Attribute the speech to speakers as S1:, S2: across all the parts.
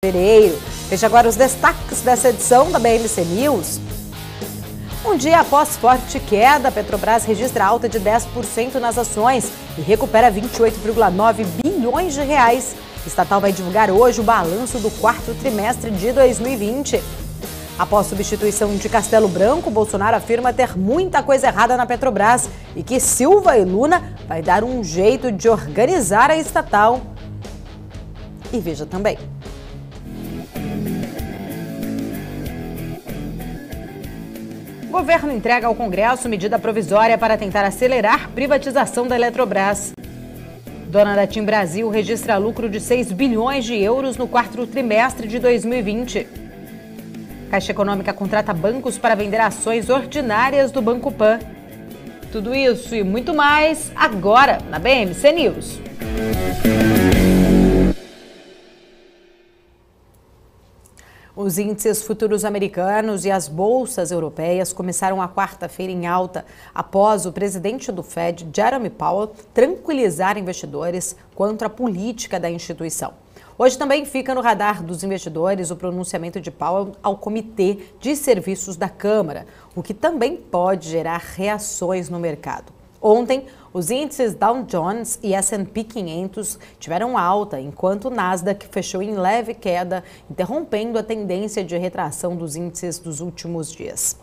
S1: fevereiro. Veja agora os destaques dessa edição da BMC News. Um dia após forte queda, a Petrobras registra alta de 10% nas ações e recupera 28,9 bilhões de reais. A estatal vai divulgar hoje o balanço do quarto trimestre de 2020. Após substituição de Castelo Branco, Bolsonaro afirma ter muita coisa errada na Petrobras e que Silva e Luna vai dar um jeito de organizar a estatal. E veja também. O governo entrega ao Congresso medida provisória para tentar acelerar privatização da Eletrobras. Dona da TIM Brasil registra lucro de 6 bilhões de euros no quarto trimestre de 2020. Caixa Econômica contrata bancos para vender ações ordinárias do Banco Pan. Tudo isso e muito mais agora na BMC News. Os índices futuros americanos e as bolsas europeias começaram a quarta-feira em alta após o presidente do Fed, Jerome Powell, tranquilizar investidores quanto à política da instituição. Hoje também fica no radar dos investidores o pronunciamento de Powell ao Comitê de Serviços da Câmara, o que também pode gerar reações no mercado. Ontem, os índices Dow Jones e S&P 500 tiveram alta, enquanto o Nasdaq fechou em leve queda, interrompendo a tendência de retração dos índices dos últimos dias.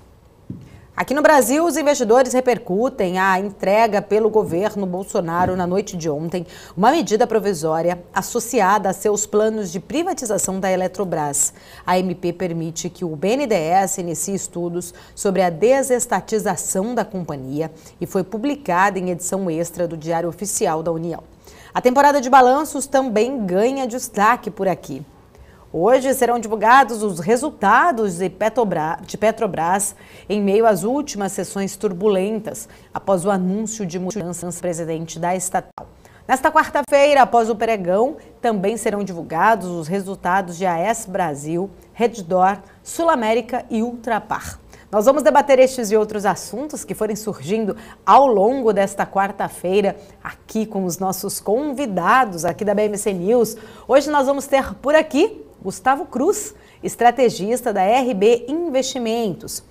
S1: Aqui no Brasil, os investidores repercutem a entrega pelo governo Bolsonaro na noite de ontem, uma medida provisória associada a seus planos de privatização da Eletrobras. A MP permite que o BNDES inicie estudos sobre a desestatização da companhia e foi publicada em edição extra do Diário Oficial da União. A temporada de balanços também ganha destaque por aqui. Hoje serão divulgados os resultados de Petrobras em meio às últimas sessões turbulentas, após o anúncio de mudanças do presidente da estatal. Nesta quarta-feira, após o pregão, também serão divulgados os resultados de AES Brasil, Redditor, Sul América e Ultrapar. Nós vamos debater estes e outros assuntos que forem surgindo ao longo desta quarta-feira aqui com os nossos convidados aqui da BMC News. Hoje nós vamos ter por aqui Gustavo Cruz, estrategista da RB Investimentos.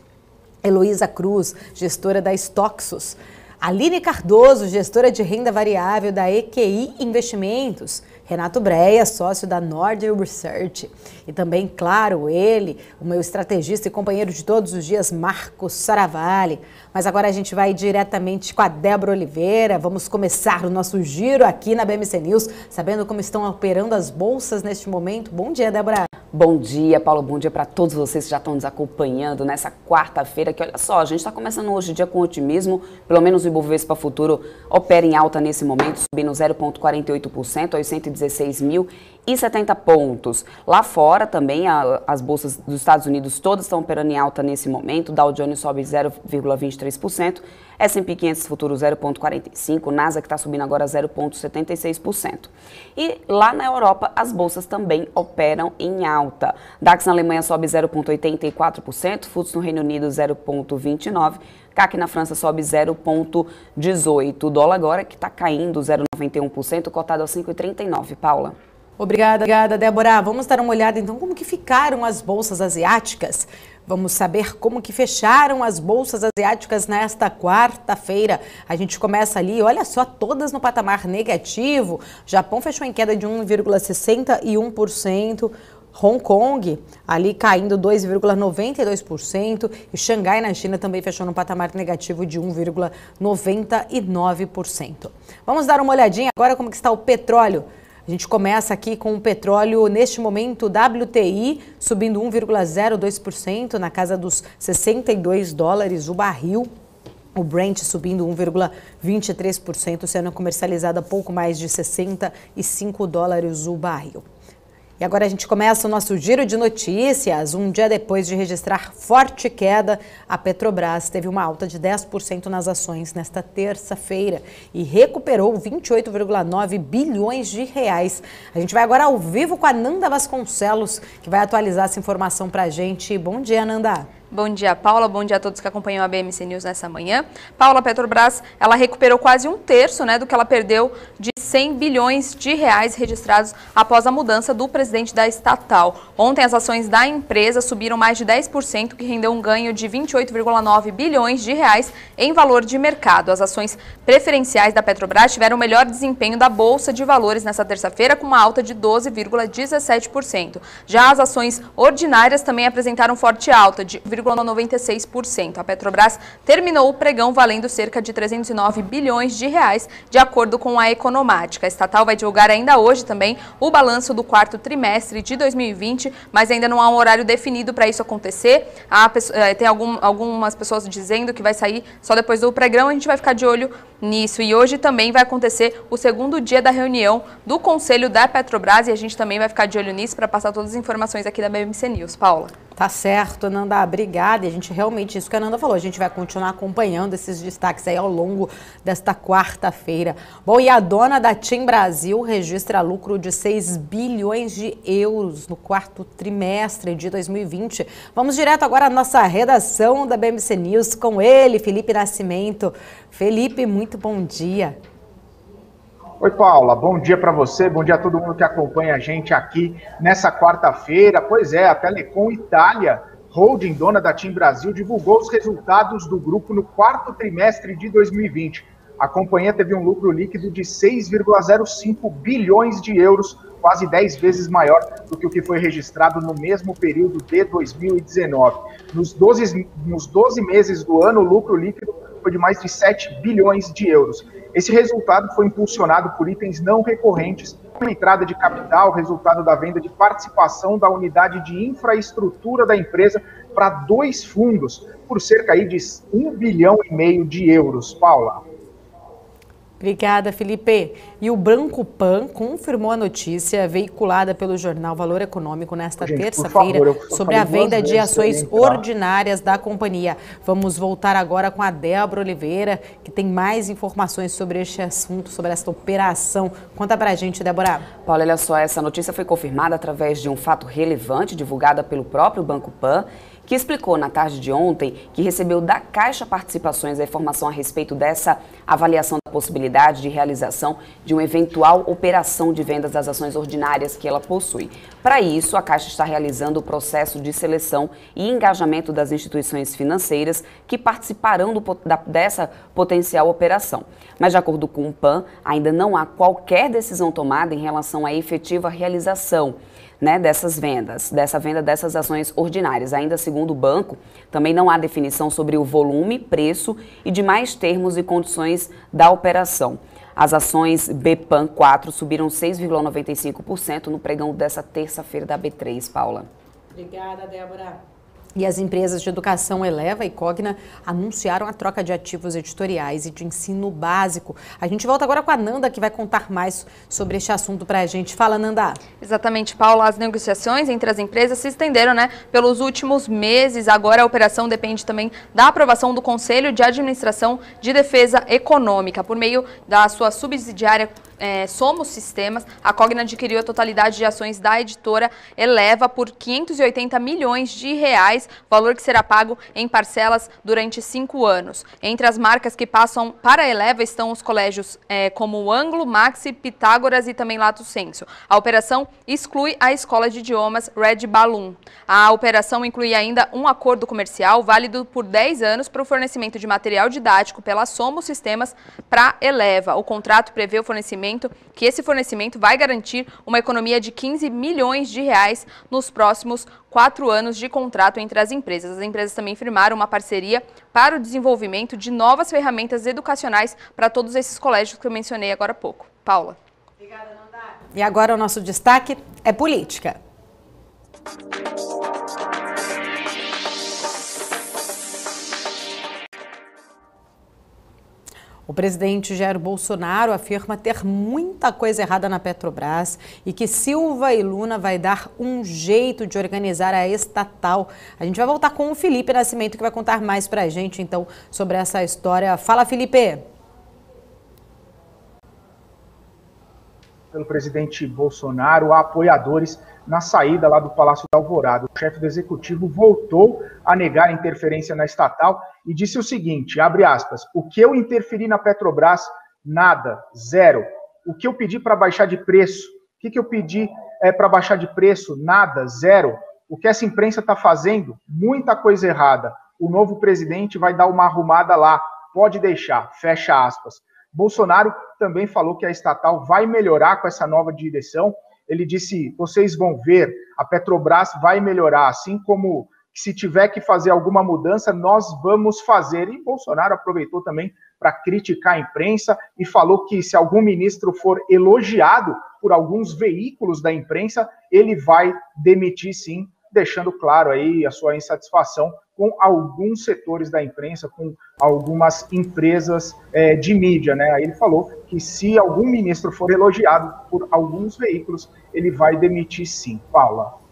S1: Heloísa Cruz, gestora da Stoxos. Aline Cardoso, gestora de renda variável da EQI Investimentos. Renato Breia, sócio da Northern Research. E também, claro, ele, o meu estrategista e companheiro de todos os dias, Marcos Saravalli. Mas agora a gente vai diretamente com a Débora Oliveira. Vamos começar o nosso giro aqui na BMC News, sabendo como estão operando as bolsas neste momento. Bom dia, Débora.
S2: Bom dia, Paulo. Bom dia para todos vocês que já estão nos acompanhando nessa quarta-feira, que olha só, a gente está começando hoje o dia com otimismo, pelo menos o Ibovespa Futuro opera em alta nesse momento, subindo 0,48% aos 116.070 pontos. Lá fora também as bolsas dos Estados Unidos todas estão operando em alta nesse momento, Dow Jones sobe 0,23%, S&P 500 Futuro 0,45%, Nasdaq está subindo agora 0,76%. E lá na Europa as bolsas também operam em alta. DAX na Alemanha sobe 0,84%, FTSE no Reino Unido 0,29%, CAC na França sobe 0,18%. O dólar agora que está caindo 0,91%, cotado a 5,39. Paula.
S1: Obrigada, Débora. Vamos dar uma olhada então como que ficaram as bolsas asiáticas. Vamos saber como que fecharam as bolsas asiáticas nesta quarta-feira. A gente começa ali, olha só, todas no patamar negativo. Japão fechou em queda de 1,61%. Hong Kong ali caindo 2,92% e Xangai na China também fechou no patamar negativo de 1,99%. Vamos dar uma olhadinha agora como que está o petróleo. A gente começa aqui com o petróleo, neste momento, WTI subindo 1,02% na casa dos $62 o barril. O Brent subindo 1,23%, sendo comercializado a pouco mais de $65 o barril. E agora a gente começa o nosso giro de notícias. Um dia depois de registrar forte queda, a Petrobras teve uma alta de 10% nas ações nesta terça-feira e recuperou 28,9 bilhões de reais. A gente vai agora ao vivo com a Nanda Vasconcelos, que vai atualizar essa informação para a gente. Bom dia, Nanda.
S3: Bom dia, Paula. Bom dia a todos que acompanham a BMC News nessa manhã. Paula, a Petrobras, ela recuperou quase um terço, do que ela perdeu de 100 bilhões de reais registrados após a mudança do presidente da estatal. Ontem, as ações da empresa subiram mais de 10%, que rendeu um ganho de 28,9 bilhões de reais em valor de mercado. As ações preferenciais da Petrobras tiveram o melhor desempenho da Bolsa de Valores nessa terça-feira, com uma alta de 12,17%. Já as ações ordinárias também apresentaram forte alta de 0,96%. A Petrobras terminou o pregão valendo cerca de 309 bilhões de reais, de acordo com a Economática. A estatal vai divulgar ainda hoje também o balanço do quarto trimestre de 2020, mas ainda não há um horário definido para isso acontecer. Tem algumas pessoas dizendo que vai sair só depois do pregão, a gente vai ficar de olho nisso. E hoje também vai acontecer o segundo dia da reunião do Conselho da Petrobras e a gente também vai ficar de olho nisso para passar todas as informações aqui da BMC News. Paula.
S1: Tá certo, Nanda, obrigada. E a gente realmente, isso que a Nanda falou, a gente vai continuar acompanhando esses destaques aí ao longo desta quarta-feira. Bom, e a dona da TIM Brasil registra lucro de 6 bilhões de euros no quarto trimestre de 2020. Vamos direto agora à nossa redação da BMC News com ele, Felipe Nascimento. Felipe, muito bom dia.
S4: Oi, Paula, bom dia para você, bom dia a todo mundo que acompanha a gente aqui nessa quarta-feira. Pois é, a Telecom Itália, holding dona da TIM Brasil, divulgou os resultados do grupo no quarto trimestre de 2020. A companhia teve um lucro líquido de 6,05 bilhões de euros, quase 10 vezes maior do que o que foi registrado no mesmo período de 2019. Nos 12 meses do ano, o lucro líquido foi de mais de 7 bilhões de euros. Esse resultado foi impulsionado por itens não recorrentes, como entrada de capital, resultado da venda de participação da unidade de infraestrutura da empresa para 2 fundos, por cerca aí de 1,5 bilhão de euros. Paula.
S1: Obrigada, Felipe. E o Banco Pan confirmou a notícia veiculada pelo jornal Valor Econômico nesta terça-feira sobre a venda de ações ordinárias da companhia. Vamos voltar agora com a Débora Oliveira, que tem mais informações sobre este assunto, sobre esta operação. Conta pra gente, Débora.
S2: Paula, olha só, essa notícia foi confirmada através de um fato relevante divulgado pelo próprio Banco Pan, que explicou na tarde de ontem que recebeu da Caixa Participações a informação a respeito dessa avaliação da possibilidade de realização de uma eventual operação de vendas das ações ordinárias que ela possui. Para isso, a Caixa está realizando o processo de seleção e engajamento das instituições financeiras que participarão dessa potencial operação. Mas, de acordo com o PAN, ainda não há qualquer decisão tomada em relação à efetiva realização dessa venda dessas ações ordinárias. Ainda segundo o banco, também não há definição sobre o volume, preço e demais termos e condições da operação. As ações BPAN 4 subiram 6,95% no pregão dessa terça-feira da B3, Paula.
S1: Obrigada, Débora. E as empresas de educação Eleva e Cogna anunciaram a troca de ativos editoriais e de ensino básico. A gente volta agora com a Nanda, que vai contar mais sobre este assunto para a gente. Fala, Nanda.
S3: Exatamente, Paula. As negociações entre as empresas se estenderam, pelos últimos meses. Agora a operação depende também da aprovação do Conselho de Administração de Defesa Econômica. Por meio da sua subsidiária Somos Sistemas, a Cogna adquiriu a totalidade de ações da editora Eleva por 580 milhões de reais, valor que será pago em parcelas durante 5 anos. Entre as marcas que passam para a Eleva estão os colégios como o Anglo, Maxi, Pitágoras e também Lato Senso. A operação exclui a escola de idiomas Red Balloon. A operação inclui ainda um acordo comercial válido por 10 anos para o fornecimento de material didático pela Somos Sistemas para a Eleva. O contrato prevê o fornecimento que esse fornecimento vai garantir uma economia de 15 milhões de reais nos próximos 4 anos de contrato entre as empresas. As empresas também firmaram uma parceria para o desenvolvimento de novas ferramentas educacionais para todos esses colégios que eu mencionei agora há pouco. Paula.
S1: Obrigada, Nanda. E agora o nosso destaque é política. O presidente Jair Bolsonaro afirma ter muita coisa errada na Petrobras e que Silva e Luna vai dar um jeito de organizar a estatal. A gente vai voltar com o Felipe Nascimento, que vai contar mais pra gente, então, sobre essa história. Fala, Felipe!
S4: pelo presidente Bolsonaro a apoiadores na saída lá do Palácio da Alvorada. O chefe do executivo voltou a negar a interferência na estatal e disse o seguinte, abre aspas, o que eu interferi na Petrobras? Nada, zero. O que eu pedi para baixar de preço? O que eu pedi para baixar de preço? Nada, zero. O que essa imprensa está fazendo? Muita coisa errada. O novo presidente vai dar uma arrumada lá. Pode deixar, fecha aspas. Bolsonaro também falou que a estatal vai melhorar com essa nova direção. Ele disse, vocês vão ver, a Petrobras vai melhorar, assim como se tiver que fazer alguma mudança, nós vamos fazer. E Bolsonaro aproveitou também para criticar a imprensa e falou que se algum ministro for elogiado por alguns veículos da imprensa, ele vai demitir sim, deixando claro aí a sua insatisfação com alguns setores da imprensa, com algumas empresas de mídia, né? Aí ele falou que se algum ministro for elogiado por alguns veículos, ele vai demitir sim. Paula.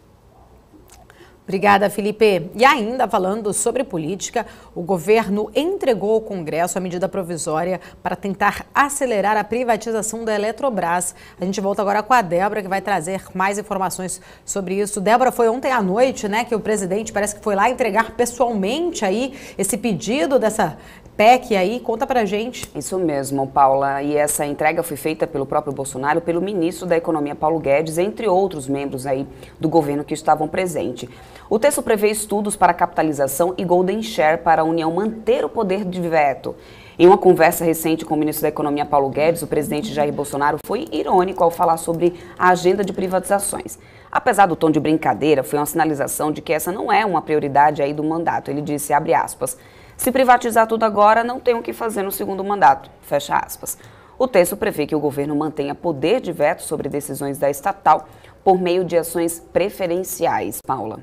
S1: Obrigada, Felipe. E ainda falando sobre política, o governo entregou ao Congresso a medida provisória para tentar acelerar a privatização da Eletrobras. A gente volta agora com a Débora, que vai trazer mais informações sobre isso. Débora, foi ontem à noite, né, que o presidente parece que foi lá entregar pessoalmente aí esse pedido dessa PEC aí. Conta pra gente.
S2: Isso mesmo, Paula. E essa entrega foi feita pelo próprio Bolsonaro, pelo ministro da Economia, Paulo Guedes, entre outros membros aí do governo que estavam presentes. O texto prevê estudos para capitalização e golden share para a União manter o poder de veto. Em uma conversa recente com o ministro da Economia, Paulo Guedes, o presidente Jair Bolsonaro foi irônico ao falar sobre a agenda de privatizações. Apesar do tom de brincadeira, foi uma sinalização de que essa não é uma prioridade aí do mandato. Ele disse, abre aspas, se privatizar tudo agora, não tem o que fazer no segundo mandato, fecha aspas. O texto prevê que o governo mantenha poder de veto sobre decisões da estatal por meio de ações preferenciais. Paula.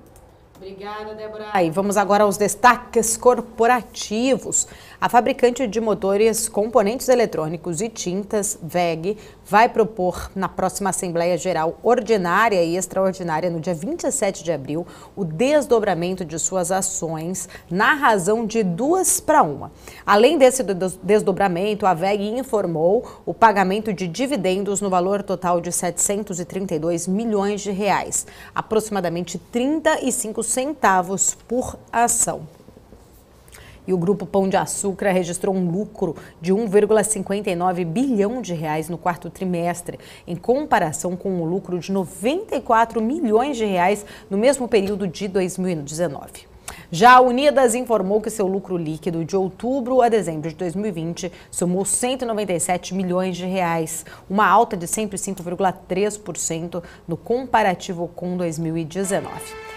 S1: Obrigada, Débora. E vamos agora aos destaques corporativos. A fabricante de motores, componentes eletrônicos e tintas, WEG, vai propor na próxima Assembleia Geral Ordinária e Extraordinária, no dia 27 de abril, o desdobramento de suas ações na razão de 2-1. Além desse desdobramento, a WEG informou o pagamento de dividendos no valor total de 732 milhões de reais, aproximadamente 35 centavos por ação. E o Grupo Pão de Açúcar registrou um lucro de 1,59 bilhão de reais no quarto trimestre, em comparação com o lucro de 94 milhões de reais no mesmo período de 2019. Já a Unidas informou que seu lucro líquido de outubro a dezembro de 2020 somou 197 milhões de reais, uma alta de 105,3% no comparativo com 2019.